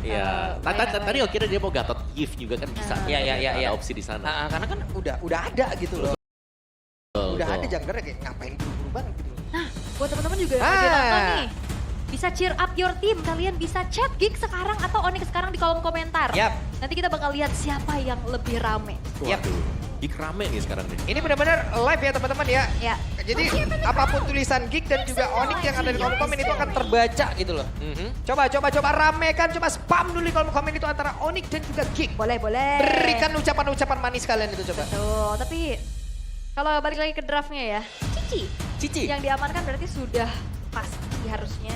Iya. Tadi kira dia mau Gatot Gift juga kan bisa. Iya. Ada opsi di sana. Karena kan udah ada gitu loh. Udah Betul. ada jungler kayak ngapain buru-buru banget gitu loh. Nah, buat teman-teman juga yang lagi nonton nih. Bisa cheer up your team, kalian bisa chat Gig sekarang atau Onyx sekarang di kolom komentar. Yap. Nanti kita bakal lihat siapa yang lebih rame. Yap. Gig rame nih sekarang nih. Ini benar-benar live ya teman-teman ya. Ya. Jadi apapun tulisan Gig dan juga Onyx yang ada di kolom komen itu akan terbaca gitu loh. Coba ramekan, coba spam dulu di kolom komen itu antara Onyx dan juga Gig. Boleh. Berikan ucapan-ucapan manis kalian itu coba. Betul, tapi kalau balik lagi ke draftnya ya, Cici. yang diamankan berarti sudah pasti harusnya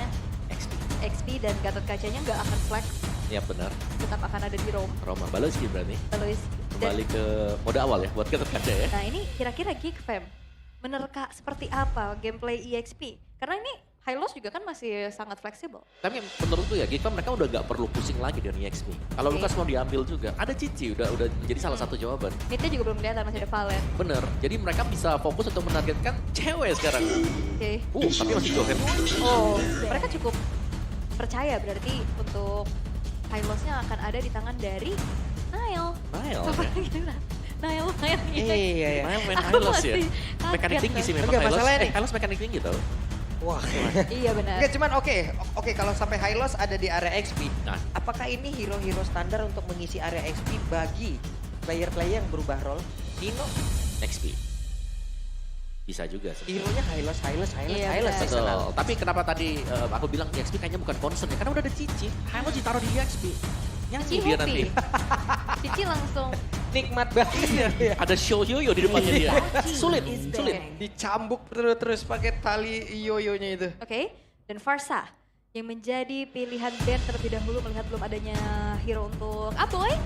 XP dan Gatot Kacanya nggak akan flex, Ya benar. tetap akan ada di roam. Roma Baloski berarti. Terus, Kembali ke mode awal ya buat Gatot Kaca ya. nah ini kira-kira Geek Fam menerka seperti apa gameplay EXP? Karena ini Hylos juga kan masih sangat fleksibel. Tapi menurutku ya, Gigfam mereka udah gak perlu pusing lagi dari EXP. Kalau Oke. Lukas mau diambil juga, ada Cici udah menjadi salah satu jawaban. Midnya juga belum kelihatan, masih ada Valen. Bener, jadi mereka bisa fokus untuk menargetkan cewek sekarang. Oke. Tapi masih Johan. Oh, mereka cukup percaya berarti untuk Hylosnya akan ada di tangan dari Nile. Nile. Apa gila? Nile. Iya. Main Aku Hylos ya. masih Mekanik kaget tinggi sih tuh. memang Enggak, Hylos. masalahnya nih. Hylos mekanik tinggi tau. Wah. Iya benar. Enggak cuman oke kalau sampai Hylos ada di area XP. Nah. Apakah ini hero-hero standar untuk mengisi area XP bagi player-player yang berubah role? Dino, XP. Bisa juga sih. hero-nya Hylos. Iya, benar. Betul. Tapi kenapa tadi aku bilang EXP kayaknya bukan concern ya? Karena udah ada Cici. Hylos ditaruh di EXP. Nyanyi Cici dia happy. nanti. Cici langsung Nikmat banget ya. Ada show yoyo di depannya dia. Sulit. Dicambuk terus pakai tali yoyonya itu. Oke, dan Farsa yang menjadi pilihan band terlebih dahulu melihat belum adanya hero untuk Aboy.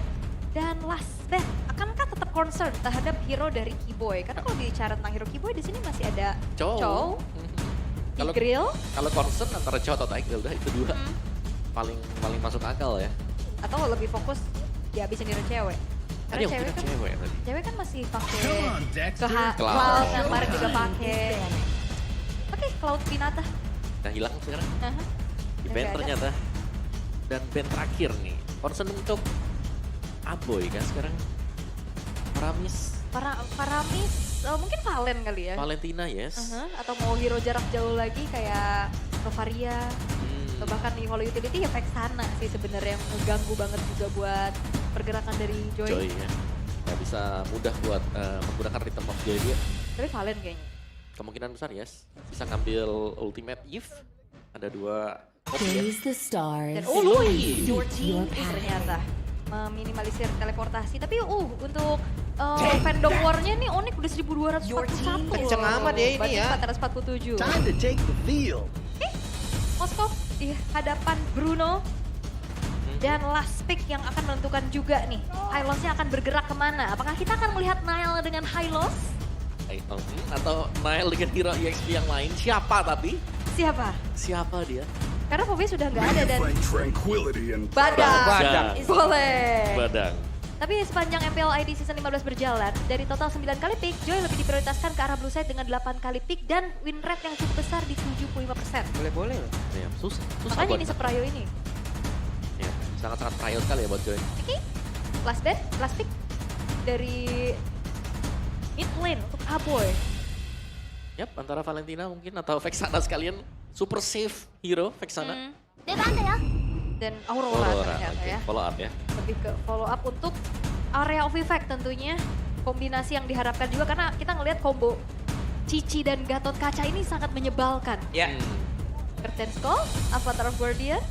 Dan last band, akankah tetap concern terhadap hero dari Keyboy? Karena kalau bicara tentang hero Keyboy di sini masih ada Chow. Kalau Tigreal, kalau concern antara Chow atau Tigreal udah itu dua paling masuk akal ya. atau lebih fokus dihabisin hero cewek. Karena Tadi aku cewek kira kan, cewek tadi. cewek kan masih pakai Cloud. Cloud, yang kemarin juga pakai. Oke, Cloud Pinata. Nah hilang sekarang Aha. di Udah band nggak ada. ternyata. Dan band terakhir nih, concern untuk Aboy kan sekarang. Paramis, mungkin Valen kali ya. Valentina yes. Aha, atau mau hero jarak jauh lagi kayak Novaria. Atau bahkan nih kalau utility ya Vexana sih sebenarnya yang ngeganggu banget juga buat pergerakan dari Joy. Joy ya. Nggak bisa mudah buat menggunakan rhythm of Joy dia. Tapi Valen kayaknya. Kemungkinan besar yes. Bisa ngambil ultimate Eve. Ada dua opsi ya. Gaze the stars. Dan Seek your your team path. ternyata meminimalisir teleportasi. Tapi untuk fandom war-nya nih Onyx udah 1241. Kenceng amat ya ini ya. 447. Time to take the field. Moskov di hadapan Bruno. Dan last pick yang akan menentukan juga nih, Hylosnya akan bergerak kemana? Apakah kita akan melihat Nile dengan Hylos? Atau Nile dengan hero EXP yang lain. Siapa tapi? Siapa? Siapa dia? Karena Fobia sudah nggak ada dan Find tranquility and Badang. Badang. Boleh. Badang. Tapi sepanjang MPL ID Season 15 berjalan, dari total 9 kali pick, Joy lebih diprioritaskan ke arah blue side dengan 8 kali pick dan win rate yang cukup besar di 75%. Boleh loh. Ya, susah Makanya buat ini seprayo ini. ya, sangat-sangat trial sekali ya buat Joy. Oke, last bet, last pick dari mid lane untuk Aboy. Yap, antara Valentina mungkin atau Vexana sekalian. Super safe hero Vexana. Dan Aurora ternyata oke. ya. Follow up ya. Lebih ke follow up untuk area of effect tentunya. Kombinasi yang diharapkan juga karena kita ngelihat combo Cici dan Gatot Kaca ini sangat menyebalkan. Ya. Curtain Skull, Avatar of Guardian,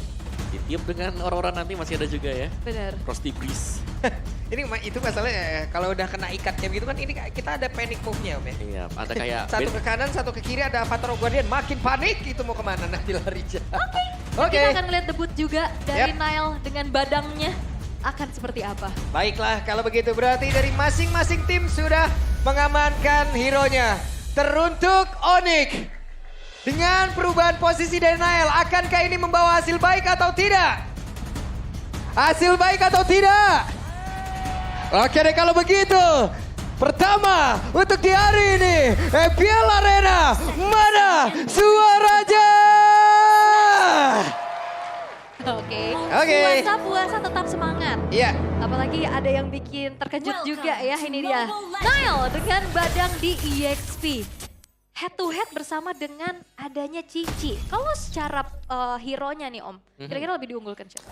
Ditiup dengan Aurora nanti masih ada juga ya. bener. Frosty Breeze. Ini itu masalahnya kalau udah kena ikatnya begitu kan ini kita ada panic move-nya Om ya. Iya, ada kayak Satu ke kanan, satu ke kiri ada Avatar of Guardian. Makin panik itu mau kemana nanti lari. Oke. Kita akan melihat debut juga dari Yap. Nile dengan badangnya akan seperti apa. Baiklah, kalau begitu berarti dari masing-masing tim sudah mengamankan hero-nya. Teruntuk Onyx, dengan perubahan posisi dari Nile, akankah ini membawa hasil baik atau tidak? Hasil baik atau tidak? Oke deh kalau begitu. Pertama untuk di hari ini, MPL Arena, mana suaranya? Oke. Oke. Puasa tetap semangat. Iya. Apalagi ada yang bikin terkejut juga ya, ini dia. Nile dengan Badang di EXP. Head to head bersama dengan adanya Cici. Kalau secara hero-nya nih Om, kira-kira lebih diunggulkan siapa?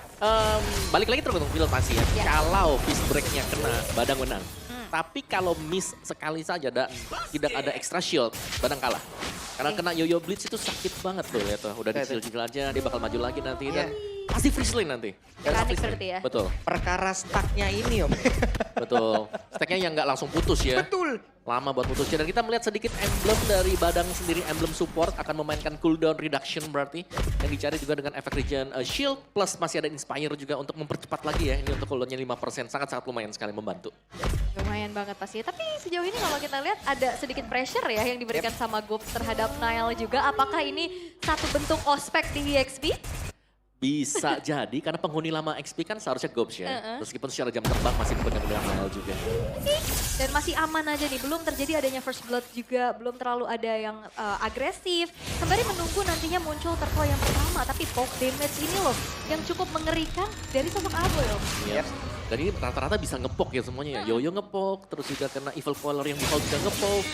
Balik lagi tergantung build pasti ya. Ya. Kalau fist break-nya kena, Badang menang. Tapi kalau miss sekali saja dan tidak ada extra shield, Badang kalah. Karena kena Yoyo Blitz itu sakit banget tuh, lihat tuh. Udah dicil-cil aja, dia bakal maju lagi nanti dan pasti freeze lane nanti. Mekanik berarti ya? Betul, Perkara stucknya ini Om. betul. Stacknya yang nggak langsung putus ya. Betul. Lama buat putusnya. Dan kita melihat sedikit emblem dari Badang sendiri, emblem support akan memainkan cooldown reduction berarti. Yang dicari juga dengan efek regen shield plus masih ada inspire juga untuk mempercepat lagi ya. Ini untuk cooldownnya 5%, sangat-sangat lumayan sekali membantu. Lumayan banget pasti. Tapi sejauh ini kalau kita lihat ada sedikit pressure ya yang diberikan sama Gobs terhadap Nile juga. Apakah ini satu bentuk ospek di EXP? Bisa jadi karena penghuni lama XP kan seharusnya Gobs ya. Meskipun secara jam terbang masih benar-benar Nile juga. Dan masih aman aja nih, belum terjadi adanya first blood juga, belum terlalu ada yang agresif. Sembari menunggu nantinya muncul turtle yang pertama, tapi poke damage ini loh yang cukup mengerikan dari sosok Aboy loh. Yep. Dan ini rata-rata bisa ngepok ya semuanya ya. Yoyo ngepok, terus juga kena Evil Collar yang default juga ngepok.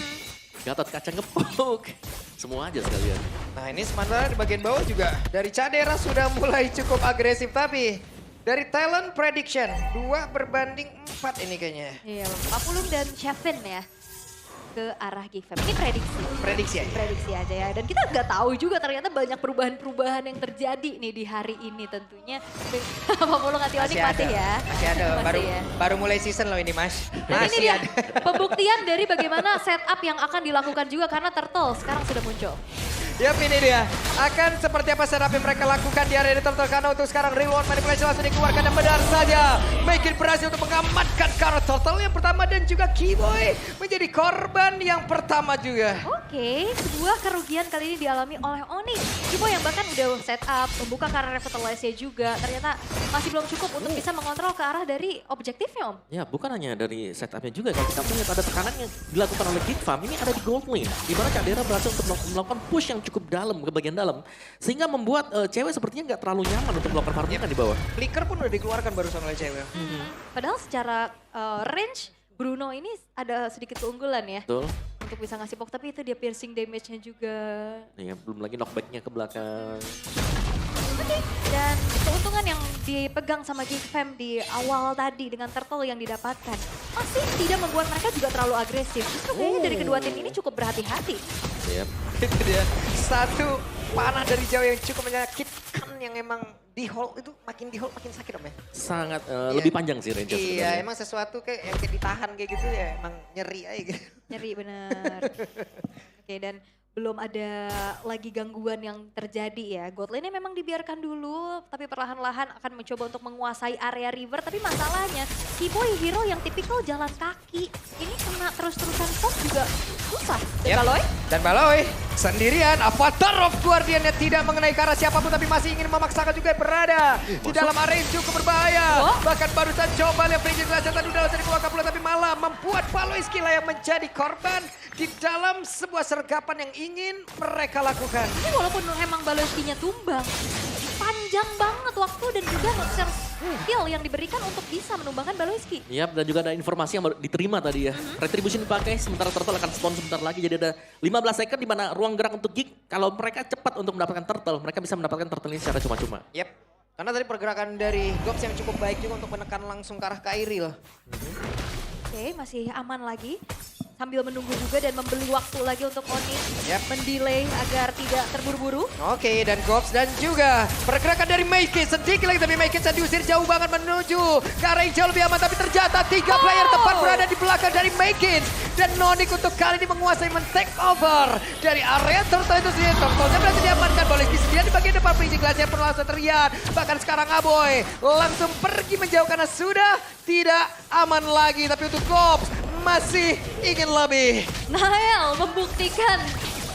Gatot kaca ngepok. Semua aja sekalian. Nah ini sementara di bagian bawah juga dari Cadera sudah mulai cukup agresif. Tapi dari talent prediction 2/4 ini kayaknya. Iya, Papulum dan Chevin ya ke arah Gigfam. Ini prediksi. Prediksi aja. Prediksi aja ya. Dan kita nggak tahu juga ternyata banyak perubahan-perubahan yang terjadi nih di hari ini tentunya. Papulum hati-hati mati ya. Masih ada. Masih Baru mulai season loh ini Mas. Dan ini Masih dia ada. pembuktian dari bagaimana setup yang akan dilakukan juga karena Turtle sekarang sudah muncul. Yap ini dia. Akan seperti apa setup yang mereka lakukan di area Turtle karena untuk sekarang real world manipulation langsung dikeluarkan dan benar saja. Make it berhasil untuk mengamankan Kara Turtle yang pertama dan juga Keyboy menjadi korban yang pertama juga. Oke, sebuah kerugian kali ini dialami oleh Onyx. Keyboy yang bahkan udah setup, membuka karir revitalize juga. Ternyata masih belum cukup untuk bisa mengontrol ke arah dari objektifnya Om. Ya bukan hanya dari setupnya juga. Kalau kita melihat ada tekanan yang dilakukan oleh Gigfam, ini ada di gold lane. Di mana Cadera berhasil untuk melakukan push yang cukup dalam, ke bagian dalam. Sehingga membuat cewek sepertinya nggak terlalu nyaman untuk melakukan farming di bawah. Flicker pun udah dikeluarkan barusan oleh cewek. Padahal secara range, Bruno ini ada sedikit keunggulan ya. Betul. Untuk bisa ngasih poke, tapi itu dia piercing damage-nya juga. Ya, belum lagi knockback-nya ke belakang. Oke, dan keuntungan yang dipegang sama Gigfam di awal tadi dengan turtle yang didapatkan masih tidak membuat mereka juga terlalu agresif. Justru kayaknya dari kedua tim ini cukup berhati-hati. Yep. Itu dia. Satu panah dari jauh yang cukup menyakitkan yang emang di hold itu makin di hold makin sakit Om ya. Sangat lebih panjang sih range sebenarnya. Iya emang sesuatu kayak yang kayak ditahan kayak gitu ya emang nyeri aja gitu. Nyeri bener. Oke, dan belum ada lagi gangguan yang terjadi ya. God lane-nya memang dibiarkan dulu, tapi perlahan-lahan akan mencoba untuk menguasai area river. Tapi masalahnya, Keyboy hero yang tipikal jalan kaki, ini kena terus-terusan poke juga susah. Dan Yep. Baloy? Dan Baloy sendirian, Avatar of Guardian-nya tidak mengenai ke arah siapapun tapi masih ingin memaksakan juga berada di dalam area yang cukup berbahaya. Oh. Bahkan barusan coba lihat Prince Raja tadi udah langsung dikeluarkan pula tapi malah membuat Baloy Skilla yang menjadi korban di dalam sebuah sergapan yang ingin mereka lakukan. Tapi walaupun emang Baloyski-nya tumbang, panjang banget waktu dan juga nge-share skill yang diberikan untuk bisa menumbangkan Baloyski. Yap, dan juga ada informasi yang baru diterima tadi ya. Retribution dipakai, sementara Turtle akan spawn sebentar lagi. Jadi ada 15 second di mana ruang gerak untuk Gig. Kalau mereka cepat untuk mendapatkan Turtle, mereka bisa mendapatkan Turtle ini secara cuma-cuma. Yep. Karena tadi pergerakan dari Gops yang cukup baik juga untuk menekan langsung ke arah Kairi loh. Oke, masih aman lagi. Sambil menunggu juga dan membeli waktu lagi untuk Onyx Yep. mendelay agar tidak terburu-buru. Oke, dan Gops dan juga pergerakan dari Maykit sedikit lagi tapi Maykit saya diusir jauh banget menuju ke arah yang jauh lebih aman tapi ternyata 3 player tepat berada di belakang dari Maykit dan Nonic untuk kali ini menguasai men-take over dari area Turtle itu sendiri. Turtle-nya berhasil diamankan, Baloyski sendiri di bagian depan Freezing Glass-nya pun langsung terlihat. Bahkan sekarang Aboy langsung pergi menjauh karena sudah tidak aman lagi tapi untuk Gops masih ingin lebih. Nael membuktikan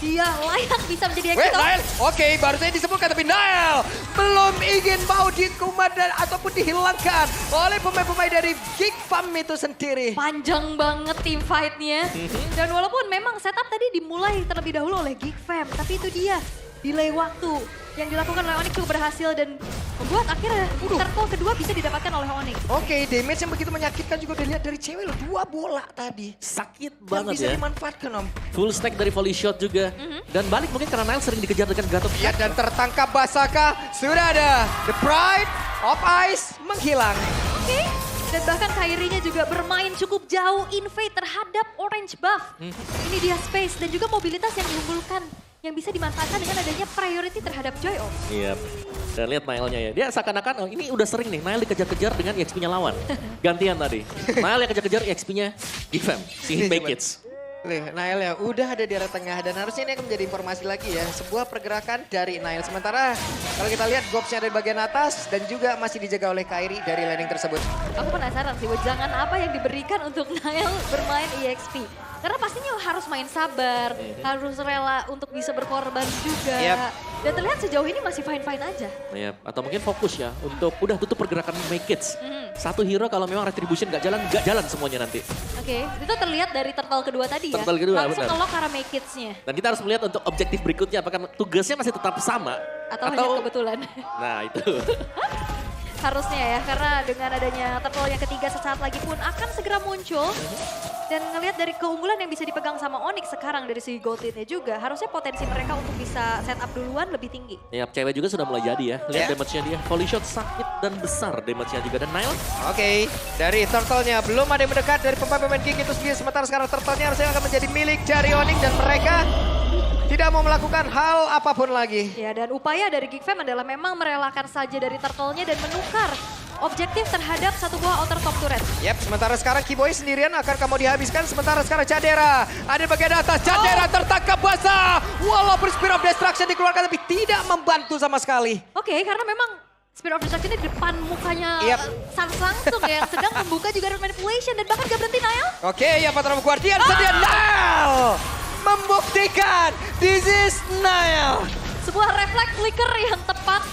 dia layak bisa menjadi Wait, exit. Nael, oke, baru saja disebutkan tapi Nael belum ingin mau dikumat dan ataupun dihilangkan oleh pemain-pemain dari Gigfam itu sendiri. Panjang banget tim fight-nya. Dan walaupun memang setup tadi dimulai terlebih dahulu oleh Gigfam, tapi itu dia delay waktu yang dilakukan oleh Onyx cukup berhasil dan membuat akhirnya turtle kedua bisa didapatkan oleh Onyx. Oke, damage yang begitu menyakitkan juga dilihat dari cewek loh. 2 bola tadi. Sakit Yang banget bisa ya. dimanfaatkan Om. Full stack dari volley shot juga. Dan balik mungkin karena Nile sering dikejar dengan Gatot. Ya dan tertangkap Basaka. Sudah ada. The Pride of Ice menghilang. Oke. Dan bahkan Kyrie-nya juga bermain cukup jauh invade terhadap orange buff. Ini dia space dan juga mobilitas yang diunggulkan. Yang bisa dimanfaatkan dengan adanya priority terhadap Joy Om. Iya. Dan lihat Nile-nya ya. Dia seakan-akan, oh ini udah sering nih, Nile dikejar-kejar dengan EXP-nya lawan. Gantian tadi. Nile yang kejar-kejar EXP-nya Gifem, si Hitbay Kids. Nail ya udah ada di area tengah dan harusnya ini akan menjadi informasi lagi ya. Sebuah pergerakan dari Nail. Sementara kalau kita lihat Gobs-nya ada di bagian atas dan juga masih dijaga oleh Kyrie dari landing tersebut. Aku penasaran sih, wejangan apa yang diberikan untuk Nile bermain EXP. Karena pastinya harus main sabar, harus rela untuk bisa berkorban juga. Yep. Dan terlihat sejauh ini masih fine-fine aja. Iya, atau mungkin fokus ya untuk udah tutup pergerakan Make Kids. Satu hero kalau memang retribution nggak jalan semuanya nanti. Oke, itu terlihat dari turtle kedua tadi ya. Turtle kedua, langsung benar. nge-lock arah make kids-nya. Dan kita harus melihat untuk objektif berikutnya apakah tugasnya masih tetap sama. Atau hanya kebetulan. Nah itu. Harusnya ya, karena dengan adanya turtle yang ketiga sesaat lagi pun akan segera muncul. Dan ngelihat dari keunggulan yang bisa dipegang sama Onyx sekarang dari segi gold lead-nya juga, harusnya potensi mereka untuk bisa setup duluan lebih tinggi. Ya, cewek juga sudah mulai jadi ya. Lihat damage-nya dia. Volley shot sakit dan besar damage-nya juga. Dan Nile. Oke, dari turtle-nya belum ada yang mendekat dari pemain-pemain Geek itu sendiri. Sementara sekarang turtle-nya harusnya akan menjadi milik dari Onyx dan mereka tidak mau melakukan hal apapun lagi. Ya, dan upaya dari Geekfam adalah memang merelakan saja dari turtle-nya dan menukar objektif terhadap satu buah outer top turret. Yap, sementara sekarang Kiboy sendirian akan kamu dihabiskan. Sementara sekarang Cadera ada di bagian atas. Cadera tertangkap basah. Walaupun Spear of Destruction dikeluarkan tapi tidak membantu sama sekali. Oke, karena memang Spear of Destruction ini di depan mukanya Yap. Sans langsung ya, yang sedang membuka juga Red Manipulation dan bahkan gak berhenti Nile. Oke, ya Patron Guardian sedia Nile membuktikan this is Nile. Sebuah refleks flicker yang tepat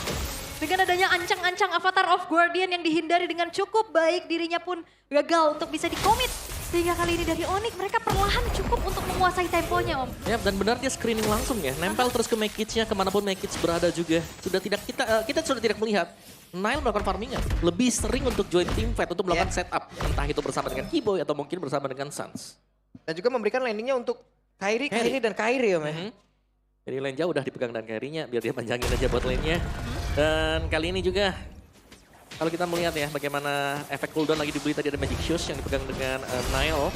dengan adanya ancang-ancang Avatar of Guardian yang dihindari dengan cukup baik, dirinya pun gagal untuk bisa dikomit. Sehingga kali ini dari Onyx mereka perlahan cukup untuk menguasai temponya Om. Ya, dan benar dia screening langsung ya. Nempel terus ke Make Kids-nya kemanapun Make Kids berada juga. Sudah tidak kita sudah tidak melihat Nile melakukan farmingan. Lebih sering untuk join team fight untuk melakukan setup. Entah itu bersama dengan Kiboy atau mungkin bersama dengan Sans. Dan juga memberikan landingnya untuk Kyrie dan Kyrie Om ya. Jadi lane jauh udah dipegang dan carry-nya biar dia panjangin aja buat lane-nya. Dan kali ini juga kalau kita melihat ya bagaimana efek cooldown lagi dibeli tadi ada Magic Shoes yang dipegang dengan Nile.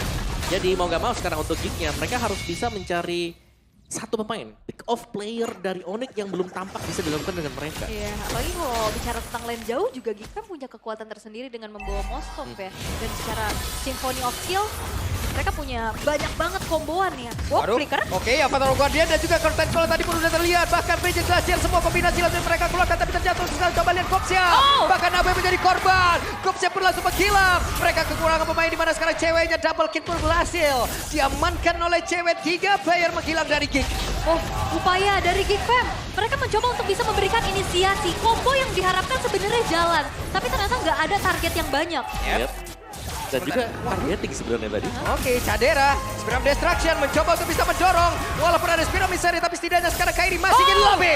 Jadi mau gak mau sekarang untuk Geek-nya mereka harus bisa mencari satu pemain pick off player dari Onyx yang belum tampak bisa dilakukan dengan mereka. Iya, apalagi kalau bicara tentang lane jauh juga Geekfam punya kekuatan tersendiri dengan membawa Moskov ya. Dan secara Symphony of Skill mereka punya banyak banget komboan ya. Wow, flicker. Oke, Avatar Guardian dan juga Curtain Call tadi pun udah terlihat. Bahkan Magic Glacier semua kombinasi langsung mereka keluarkan tapi terjatuh. Sekarang coba lihat Gobs-nya. Bahkan Abe menjadi korban. Gobs-nya pun langsung menghilang. Mereka kekurangan pemain di mana sekarang ceweknya double kill pun berhasil. Diamankan oleh cewek 3 player menghilang dari Geek. Oh, upaya dari Geekfam. Mereka mencoba untuk bisa memberikan inisiasi. Combo yang diharapkan sebenarnya jalan. Tapi ternyata nggak ada target yang banyak. Yep. Dan juga targeting sebenarnya tadi. Oke, Cadera, Spear of Destruction mencoba untuk bisa mendorong. Walaupun ada Spear of Misery, tapi setidaknya sekarang Kyrie masih ingin lobby.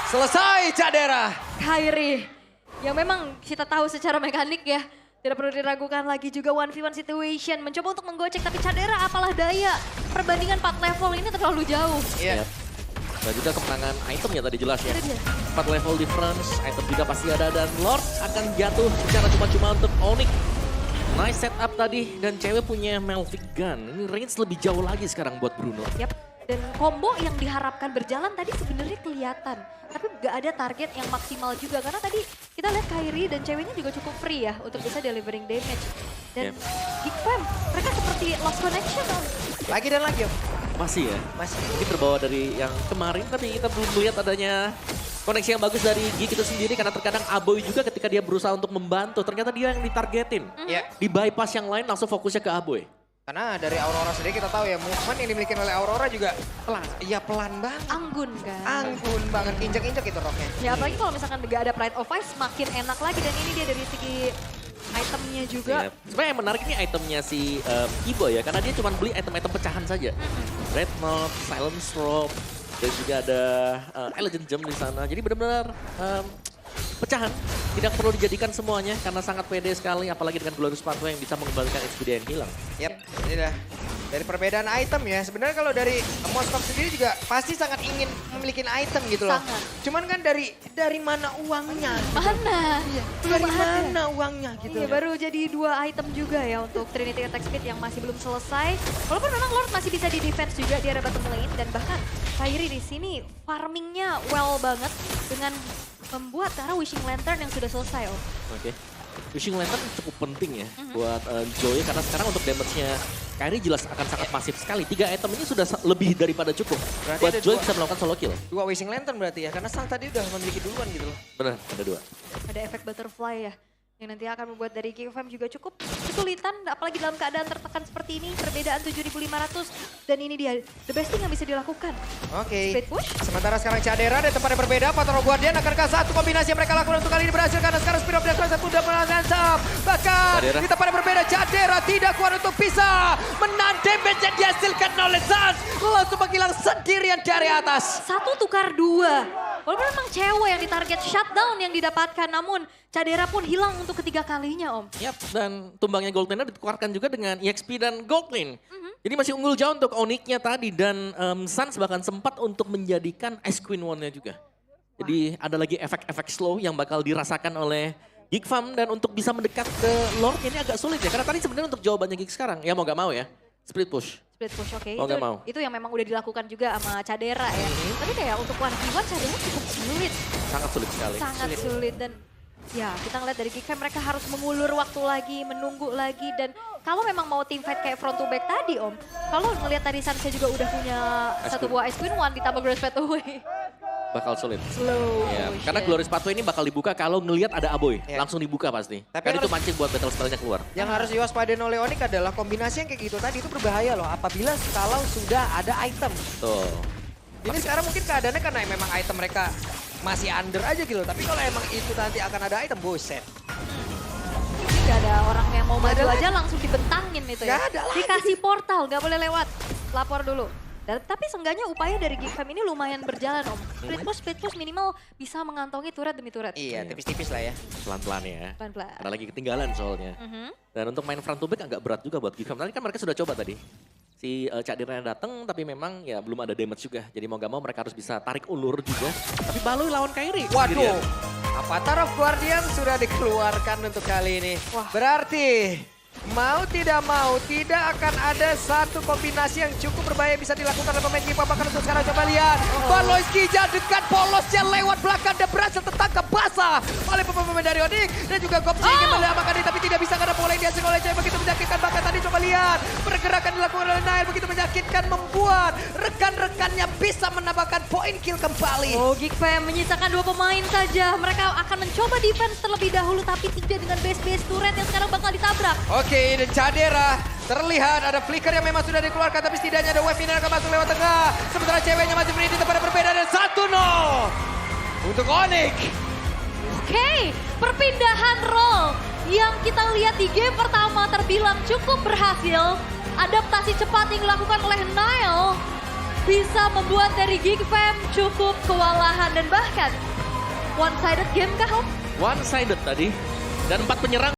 Selesai Cadera. Kyrie, yang memang kita tahu secara mekanik ya. Tidak perlu diragukan lagi juga 1v1 situation. Mencoba untuk menggocek, tapi Cadera apalah daya. Perbandingan 4 level ini terlalu jauh. Iya. Yep. Dan juga kemenangan itemnya tadi jelas ya. Itu dia. 4 level difference, item juga pasti ada. Dan Lord akan jatuh secara cuma-cuma untuk Onyx. Nice setup tadi dan cewek punya Melvic Gun. Ini range lebih jauh lagi sekarang buat Bruno. Yap. Dan combo yang diharapkan berjalan tadi sebenarnya kelihatan. Tapi gak ada target yang maksimal juga. Karena tadi kita lihat Kyrie dan ceweknya juga cukup free ya untuk bisa delivering damage. Dan Geekfam, mereka seperti lost connection Om. Lagi dan lagi Om. Masih ya? Masih. Ini terbawa dari yang kemarin tapi kita belum melihat adanya koneksi yang bagus dari Geek itu sendiri. Karena terkadang Aboy juga ketika dia berusaha untuk membantu. Ternyata dia yang ditargetin. Iya. Di bypass yang lain langsung fokusnya ke Aboy. Karena dari Aurora sendiri kita tahu ya, movement yang dimiliki oleh Aurora juga pelan. Iya pelan banget. Anggun kan. Anggun banget, injak-injak itu roknya. Ya apalagi kalau misalkan gak ada Pride of Ice makin enak lagi. Dan ini dia dari segi itemnya juga. Iya. Sebenarnya yang menarik ini itemnya si Kiboy ya. Karena dia cuma beli item-item pecahan saja. Red Note, Silence Robe, Dan juga ada Elegant Gem di sana. Jadi benar-benar pecahan. Tidak perlu dijadikan semuanya karena sangat pede sekali. Apalagi dengan Glorious Pathway yang bisa mengembalikan XP yang hilang. Yap, ini dah. Dari perbedaan item ya, sebenarnya kalau dari Moskov sendiri juga pasti sangat ingin memiliki item gitu loh. Sangat. Cuman kan dari mana uangnya? Mana? Iya, Belum dari ada. mana uangnya gitu. Iya, baru jadi 2 item juga ya untuk Trinity Attack Speed yang masih belum selesai. Walaupun memang Lord masih bisa di defense juga di area bottom lane. Dan bahkan Kairi di sini farmingnya well banget dengan membuat Tara Wishing Lantern yang sudah selesai, Om. Oke. Wishing Lantern cukup penting ya buat Joy karena sekarang untuk damage-nya Kairi jelas akan sangat masif sekali. 3 item ini sudah lebih daripada cukup Berarti buat ada Joy 2. bisa melakukan solo kill. 2 Wishing Lantern berarti ya, karena Sang tadi udah memiliki duluan gitu loh. Benar, ada 2. Ada efek butterfly ya, yang nanti akan membuat dari GFM juga cukup kesulitan, apalagi dalam keadaan tertekan seperti ini, perbedaan 7.500, dan ini dia, the best thing yang bisa dilakukan. Oke. Split push. Sementara sekarang Cadera di tempat yang berbeda, Patro Guardian akankah satu kombinasi yang mereka lakukan untuk kali ini berhasil karena sekarang Speed of Death satu udah mengancam. Bahkan Cadera. di tempat yang berbeda, Cadera tidak kuat untuk bisa menahan damage yang dihasilkan oleh Sans. Langsung menghilang sendirian dari atas. 1 tukar 2. Walaupun memang cewek yang ditarget shutdown yang didapatkan, namun Cadera pun hilang untuk ketiga kalinya, Om. Yap, dan tumbangnya Gold Lane ditukarkan juga dengan EXP dan Gold Lane. Jadi masih unggul jauh untuk Onyx-nya tadi dan Sans bahkan sempat untuk menjadikan Ice Queen One-nya juga. Jadi ada lagi efek-efek slow yang bakal dirasakan oleh Geek Fam dan untuk bisa mendekat ke Lord ini agak sulit ya. Karena tadi sebenarnya untuk jawabannya Geek sekarang, ya mau gak mau ya, split push. Split push, oke. Mau nggak mau? Itu yang memang udah dilakukan juga sama Cadera ya. Tapi kayak untuk 1v1 Cadera cukup sulit. Sangat sulit sekali. Sangat sulit dan ya kita ngeliat dari Geekfam mereka harus mengulur waktu lagi, menunggu lagi. Dan kalau memang mau team fight kayak front to back tadi, Om. Kalau ngeliat tadi Sansa juga udah punya satu buah Ice Queen One ditambah Glorious Pathway. Bakal sulit. Slow Ya, motion. karena Glorious Pathway ini bakal dibuka kalau ngelihat ada Aboy. Ya. Langsung dibuka pasti. Tapi Kan itu harus- mancing buat battle spell-nya keluar. Yang harus diwaspadain oleh Onyx adalah kombinasi yang kayak gitu tadi itu berbahaya loh. Apabila kalau sudah ada item. Tuh. Ini sekarang mungkin keadaannya karena memang item mereka masih under aja gitu. Tapi kalau emang itu nanti akan ada item, buset. Gak ada orang yang mau Nggak maju ada aja langsung dibentangin itu ya. Nggak ada lagi. Dikasih portal, gak boleh lewat. Lapor dulu. Tapi seenggaknya upaya dari Geekfam ini lumayan berjalan, Om. Split push minimal bisa mengantongi turret demi turret. Iya, tipis-tipis lah ya. Pelan-pelan ya. Pelan-pelan. Karena lagi ketinggalan soalnya. Dan untuk main front to back agak berat juga buat Geekfam. Tadi kan mereka sudah coba tadi. Si Cak Dirna datang tapi memang ya belum ada damage juga. Jadi mau gak mau mereka harus bisa tarik ulur juga. Tapi Baloi lawan Kairi. Waduh, sendirian. Avatar of Guardian sudah dikeluarkan untuk kali ini. Wah. Berarti mau tidak mau tidak akan ada satu kombinasi yang cukup berbahaya bisa dilakukan oleh pemain Geekfam. Bahkan untuk sekarang coba lihat. Baloi Skija dengan polosnya lewat belakang dan berhasil tertangkap basah oleh pemain dari Onyx. Dan juga Gopsi ingin menyelamatkan diri tapi tidak bisa karena pola yang dihasilkan oleh Jay begitu menyakitkan. Bahkan tadi coba lihat pergerakan dilakukan oleh Nail begitu menyakitkan membuat rekan-rekannya bisa menambahkan poin kill kembali. Oh, Geekfam menyisakan 2 pemain saja. Mereka akan mencoba defense terlebih dahulu tapi tidak dengan base-base turret yang sekarang bakal ditabrak. Oke, dan Cadera terlihat ada flicker yang memang sudah dikeluarkan tapi setidaknya ada wave ini akan masuk lewat tengah. Sementara ceweknya masih berdiri di tempat yang berbeda dan 1-0 untuk Onyx. Oke, perpindahan role yang kita lihat di game pertama terbilang cukup berhasil. Adaptasi cepat yang dilakukan oleh Nile bisa membuat dari Geekfam cukup kewalahan dan bahkan one-sided game kah, Om? One-sided tadi. Dan 4 penyerang